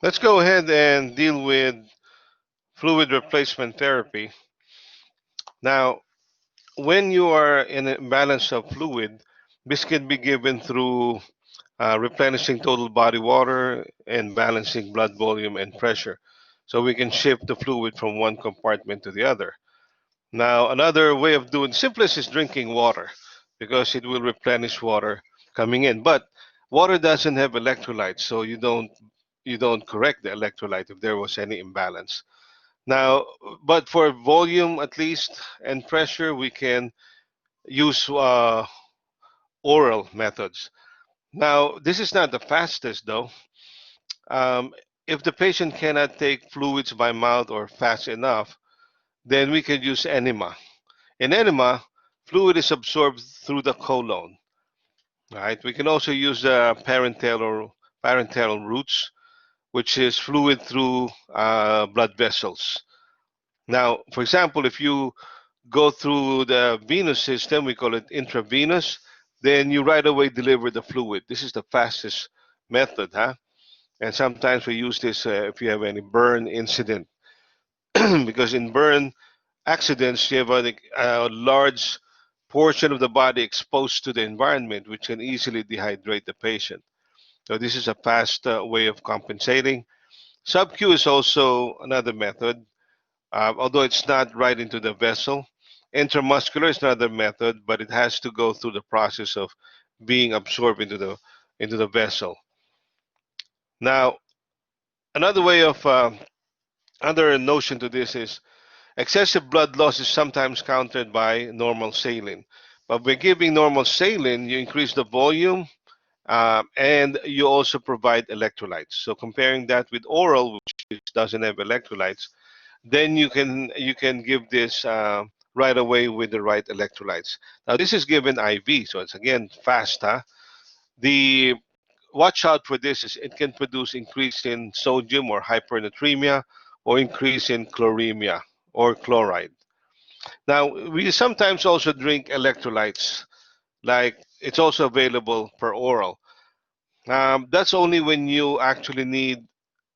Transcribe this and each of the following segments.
Let's go ahead and deal with fluid replacement therapy. Now, when you are in an imbalance of fluid, this can be given through replenishing total body water and balancing blood volume and pressure. So we can shift the fluid from one compartment to the other. Now, another way of doing simplest is drinking water because it will replenish water coming in. But water doesn't have electrolytes, so you don't correct the electrolyte if there was any imbalance. Now, but for volume at least and pressure, we can use oral methods. Now, this is not the fastest though. Um, if the patient cannot take fluids by mouth or fast enough, then we can use enema. In enema, fluid is absorbed through the colon. Right? We can also use parenteral routes, which is fluid through blood vessels. Now, for example, if you go through the venous system, we call it intravenous, then you right away deliver the fluid. This is the fastest method, huh? And sometimes we use this if you have any burn incident, because in burn accidents, you have a large portion of the body exposed to the environment, which can easily dehydrate the patient. So this is a fast way of compensating. Sub-Q is also another method, although it's not right into the vessel. Intramuscular is another method, but it has to go through the process of being absorbed into the vessel. Now, another way of other notion to this is excessive blood loss is sometimes countered by normal saline. But by giving normal saline, you increase the volume and you also provide electrolytes. So comparing that with oral, which doesn't have electrolytes, then you can give this right away with the right electrolytes. Now this is given IV, so it's again fast. Huh? The watch out for this is it can produce increase in sodium or hypernatremia or increase in chloremia or chloride. Now we sometimes also drink electrolytes, like it's also available per oral. That's only when you actually need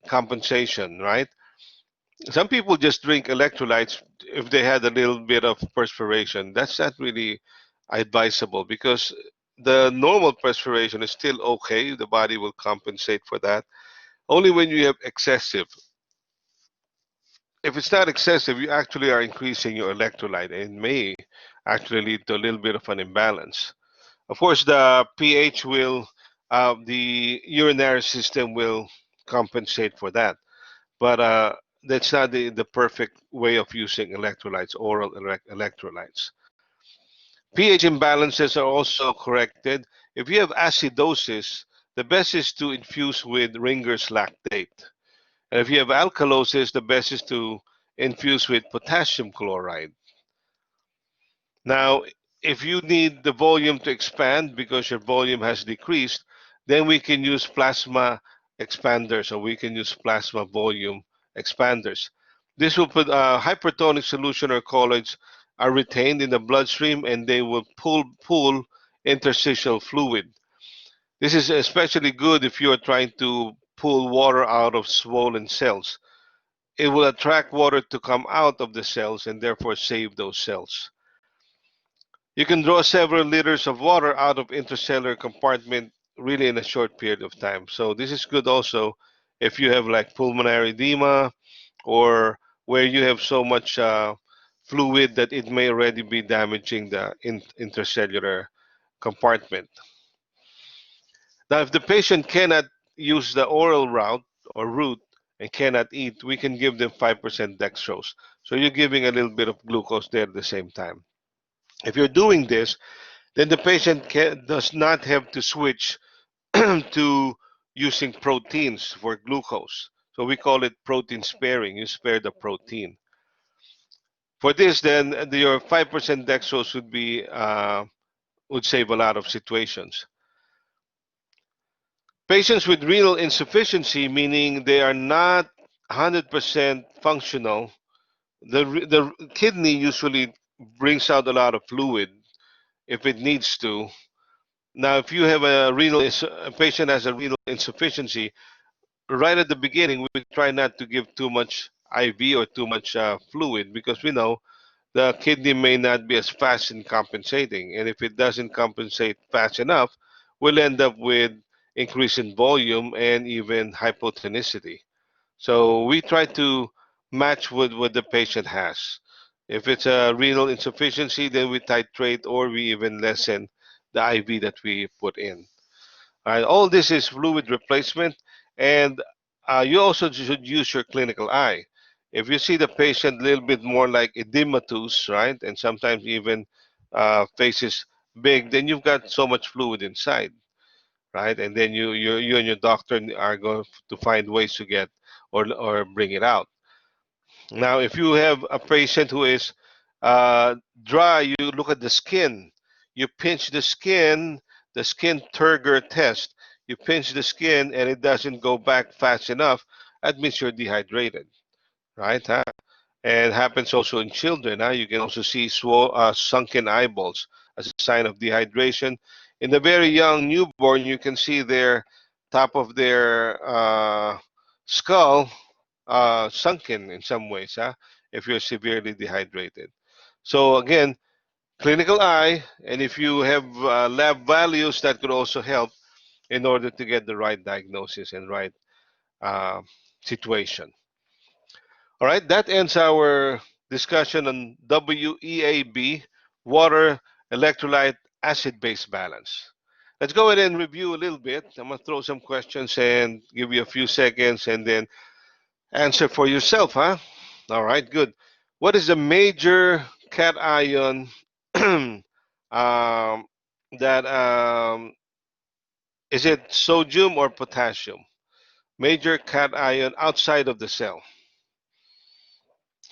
compensation, right? Some people just drink electrolytes if they had a little bit of perspiration. That's not really advisable because the normal perspiration is still okay. The body will compensate for that. Only when you have excessive. If it's not excessive, you actually are increasing your electrolyte and may actually lead to a little bit of an imbalance. Of course, the pH the urinary system will compensate for that. But that's not the perfect way of using electrolytes, oral electrolytes. pH imbalances are also corrected. If you have acidosis, the best is to infuse with Ringer's lactate. And if you have alkalosis, the best is to infuse with potassium chloride. Now, if you need the volume to expand because your volume has decreased, then we can use plasma expanders or we can use plasma volume expanders. This will put hypertonic solution or colloids are retained in the bloodstream and they will pull interstitial fluid. This is especially good if you are trying to pull water out of swollen cells. It will attract water to come out of the cells and therefore save those cells. You can draw several liters of water out of intercellular compartment really in a short period of time. So this is good also if you have like pulmonary edema or where you have so much fluid that it may already be damaging the intercellular compartment. Now, if the patient cannot use the oral route and cannot eat, we can give them 5% dextrose. So you're giving a little bit of glucose there at the same time. If you're doing this, then the patient does not have to switch to using proteins for glucose. So we call it protein sparing. You spare the protein. For this, then your 5% dextrose would save a lot of situations. Patients with renal insufficiency, meaning they are not 100% functional, the kidney usually brings out a lot of fluid if it needs to. Now, if you have a patient has a renal insufficiency, right at the beginning, we try not to give too much IV or too much fluid, because we know the kidney may not be as fast in compensating. And if it doesn't compensate fast enough, we'll end up with increase in volume and even hypotonicity. So we try to match with what the patient has. If it's a renal insufficiency, then we titrate or we even lessen the IV that we put in. All right, all this is fluid replacement, and you also should use your clinical eye. If you see the patient a little bit more like edematous, right, and sometimes even faces big, then you've got so much fluid inside, right? And then you and your doctor are going to find ways to get or bring it out. Now, if you have a patient who is uh, dry, you look at the skin. You pinch the skin turgor test. You pinch the skin and it doesn't go back fast enough. That means you're dehydrated, right? Huh? And happens also in children. Huh? You can also see sunken eyeballs as a sign of dehydration. In the very young newborn, you can see their top of their skull sunken in some ways, huh? If you're severely dehydrated. So again, clinical eye, and if you have lab values, that could also help in order to get the right diagnosis and right uh, situation. All right, that ends our discussion on WEAB, water electrolyte acid base balance. Let's go ahead and review a little bit. I'm going to throw some questions and give you a few seconds and then answer for yourself, huh? All right, good. What is the major cation that is it sodium or potassium? Major cation outside of the cell.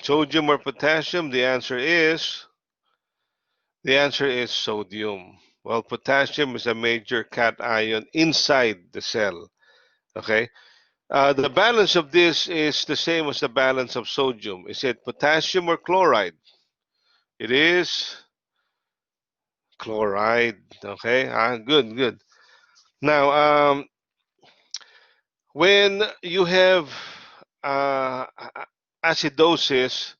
Sodium or potassium? The answer is sodium. Well, potassium is a major cation inside the cell. Okay. The balance of this is the same as the balance of sodium. Is it potassium or chloride? It is chloride. Okay. Good, good. Now, when you have acidosis,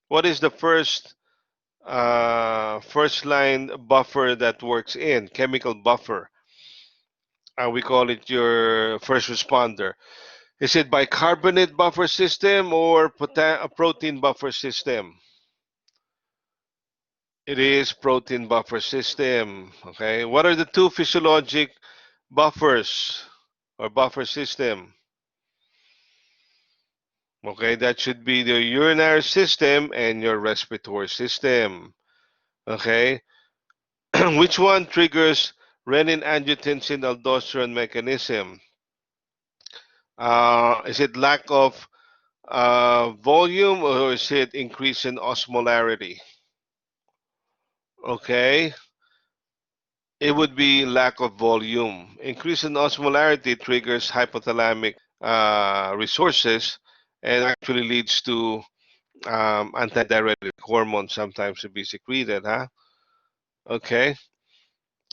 what is the first line buffer that works in chemical buffer? We call it your first responder. Is it bicarbonate buffer system or a protein buffer system? It is protein buffer system. Okay. What are the two physiologic buffers or buffer system? Okay, that should be the urinary system and your respiratory system. Okay. Which one triggers renin-angiotensin-aldosterone mechanism? Is it lack of volume or is it increase in osmolarity? Okay, it would be lack of volume. Increase in osmolarity triggers hypothalamic resources and actually leads to antidiuretic hormone sometimes to be secreted, huh? Okay.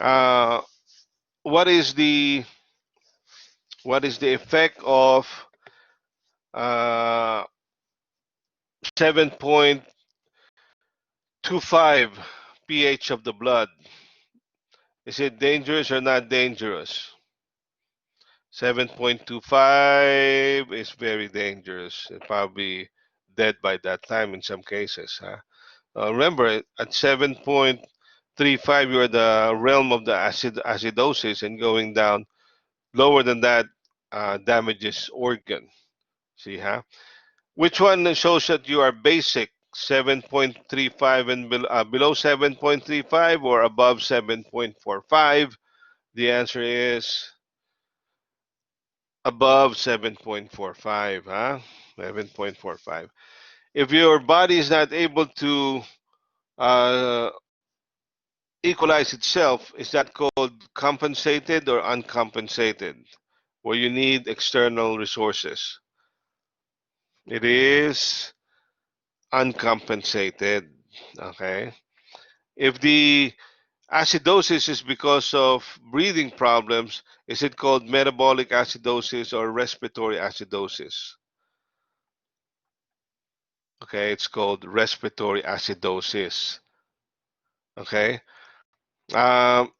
Uh, what is the effect of uh, 7.25 pH of the blood? Is it dangerous or not dangerous? 7.25 is very dangerous. It probably dead by that time in some cases. Huh? Remember, at 7.35, you're the realm of the acidosis, and going down lower than that damages organ. See, huh? Which one shows that you are basic? 7.35 and below 7.35 or above 7.45? The answer is above 7.45, huh? 7.45. If your body is not able to uh, equalize itself, is that called compensated or uncompensated? Where you need external resources. It is uncompensated. Okay. If the Acidosis is because of breathing problems. Is it called metabolic acidosis or respiratory acidosis? Okay, it's called respiratory acidosis. Okay. Um,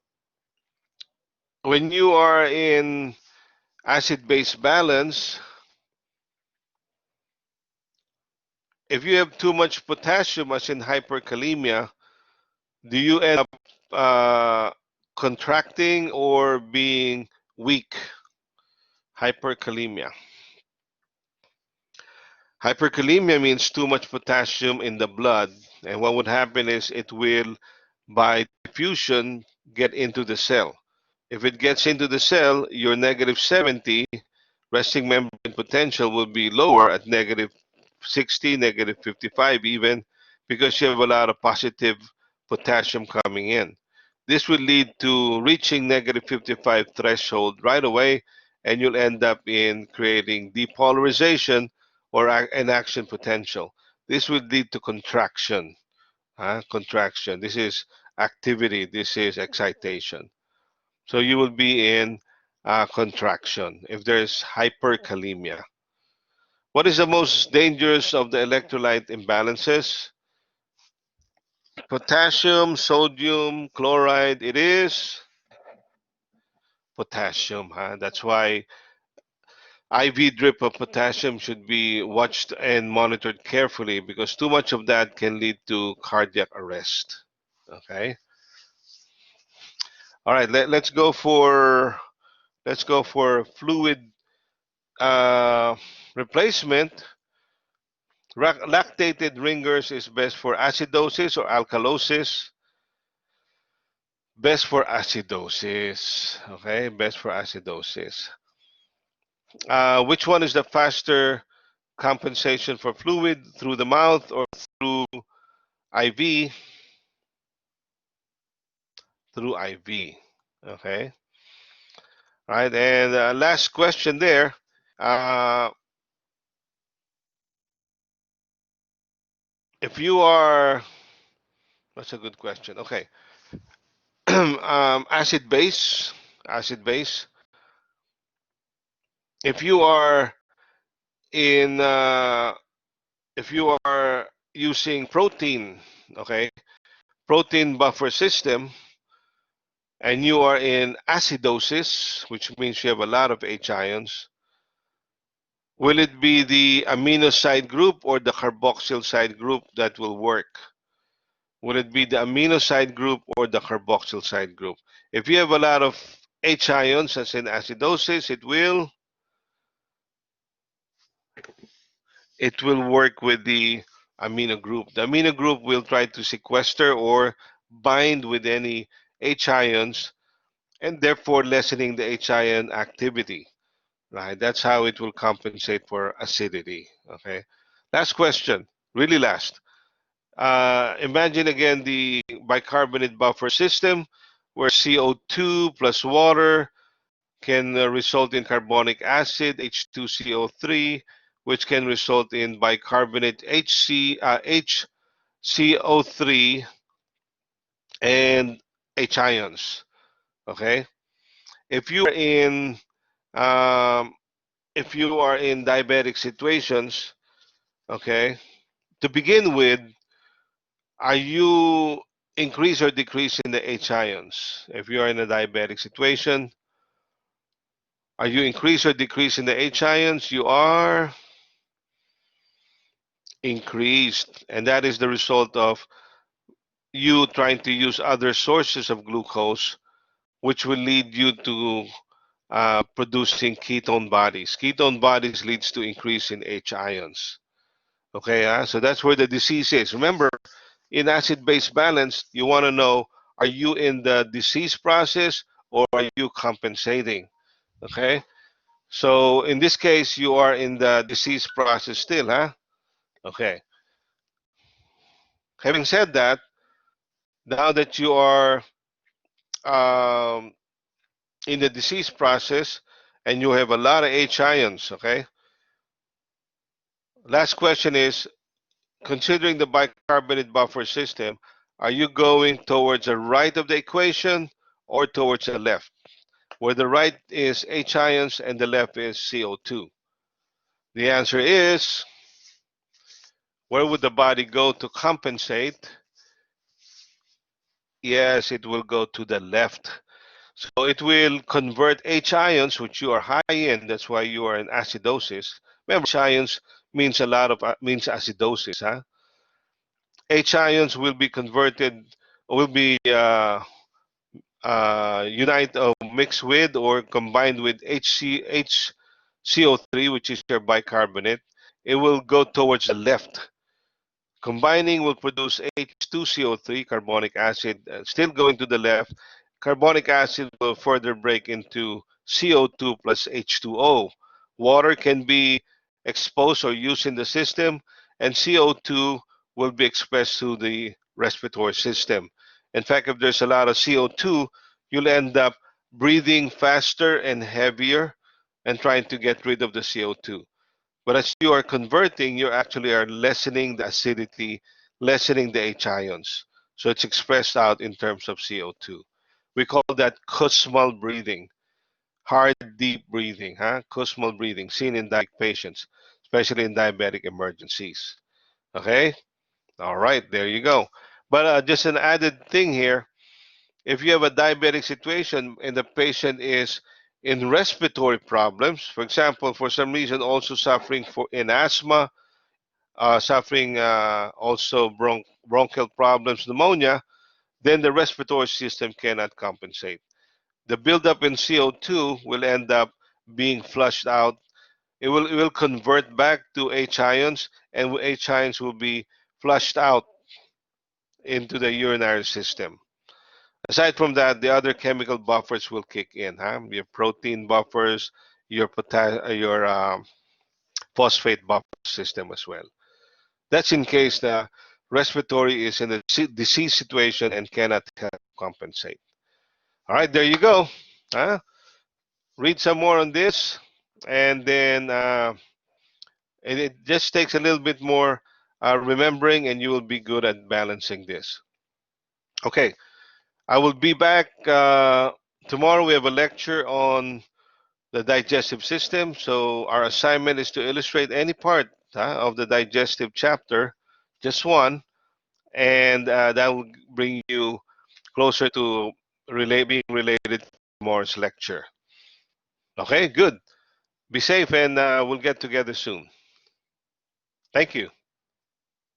when you are in acid-base balance, if you have too much potassium, as in hyperkalemia, do you end up contracting or being weak? Hyperkalemia. Hyperkalemia means too much potassium in the blood, and what would happen is it will, by diffusion, get into the cell. If it gets into the cell, your negative 70 resting membrane potential will be lower at negative 60, negative 55 even, because you have a lot of positive potassium coming in. This will lead to reaching negative 55 threshold right away, and you'll end up in creating depolarization or an action potential. This would lead to contraction. Contraction. This is activity. This is excitation. So you will be in contraction if there's hyperkalemia. What is the most dangerous of the electrolyte imbalances? Potassium, sodium, chloride. It is potassium. That's why IV drip of potassium should be watched and monitored carefully, because too much of that can lead to cardiac arrest. Okay. All right. Let's go for fluid uh, replacement. Lactated ringers is best for acidosis or alkalosis. Best for acidosis. Okay, best for acidosis. Which one is the faster compensation for fluid, through the mouth or through IV? Through IV. Okay. All right. And last question there. Uh, if you are, that's a good question. Okay. Acid base. Acid base. If you are in if you are using protein, okay, protein buffer system, and you are in acidosis, which means you have a lot of H ions, will it be the amino side group or the carboxyl side group that will work? Will it be the amino side group or the carboxyl side group? If you have a lot of H ions, as in acidosis, it will work with the amino group. The amino group will try to sequester or bind with any H ions, and therefore lessening the H ion activity. Right? That's how it will compensate for acidity. Okay. Last question, really last. Imagine again the bicarbonate buffer system, where CO2 plus water can result in carbonic acid, H2CO3, which can result in bicarbonate HCO3 and H ions. Okay, if you are in um, if you are in diabetic situations, okay, to begin with, are you increase or decrease in the H ions? If you are in a diabetic situation, are you increase or decrease in the H ions? You are increased, and that is the result of you trying to use other sources of glucose, which will lead you to producing ketone bodies. Ketone bodies leads to increase in H ions. Okay, so that's where the disease is. Remember, in acid-base balance, you want to know, are you in the disease process or are you compensating? Okay, so in this case, you are in the disease process still, huh? Okay. Having said that, now that you are um, in the disease process and you have a lot of H ions, okay? Last question is, considering the bicarbonate buffer system, Are you going towards the right of the equation or towards the left? Where the right is H ions and the left is CO2. The answer is, where would the body go to compensate? Yes, it will go to the left. So it will convert H ions, which you are high in. That's why you are in acidosis. Remember, H ions means a lot of means acidosis. Huh? H ions will be converted, will be unite or mixed with or combined with HCO3, which is your bicarbonate. It will go towards the left. Combining will produce H2CO3, carbonic acid, still going to the left. Carbonic acid will further break into CO2 plus H2O. Water can be exposed or used in the system, and CO2 will be expressed through the respiratory system. In fact, if there's a lot of CO2, you'll end up breathing faster and heavier and trying to get rid of the CO2. But as you are converting, you actually are lessening the acidity, lessening the H ions. So it's expressed out in terms of CO2. We call that Kussmaul breathing, hard, deep breathing, huh? Kussmaul breathing, seen in diabetic patients, especially in diabetic emergencies. Okay? All right, there you go. But just an added thing here, if you have a diabetic situation and the patient is in respiratory problems, for example, for some reason also suffering in asthma, suffering also bronchial problems, pneumonia, then the respiratory system cannot compensate. The buildup in CO2 will end up being flushed out. It will convert back to H ions, and H ions will be flushed out into the urinary system. Aside from that, the other chemical buffers will kick in. Huh? Your protein buffers, your phosphate buffer system as well. That's in case the respiratory is in a disease situation and cannot compensate. All right, there you go. Huh? Read some more on this, and then it just takes a little bit more remembering, and you will be good at balancing this. Okay, I will be back tomorrow. We have a lecture on the digestive system. So our assignment is to illustrate any part of the digestive chapter, just one, and that will bring you closer to being related to tomorrow's lecture. Okay, good. Be safe, and we'll get together soon. Thank you.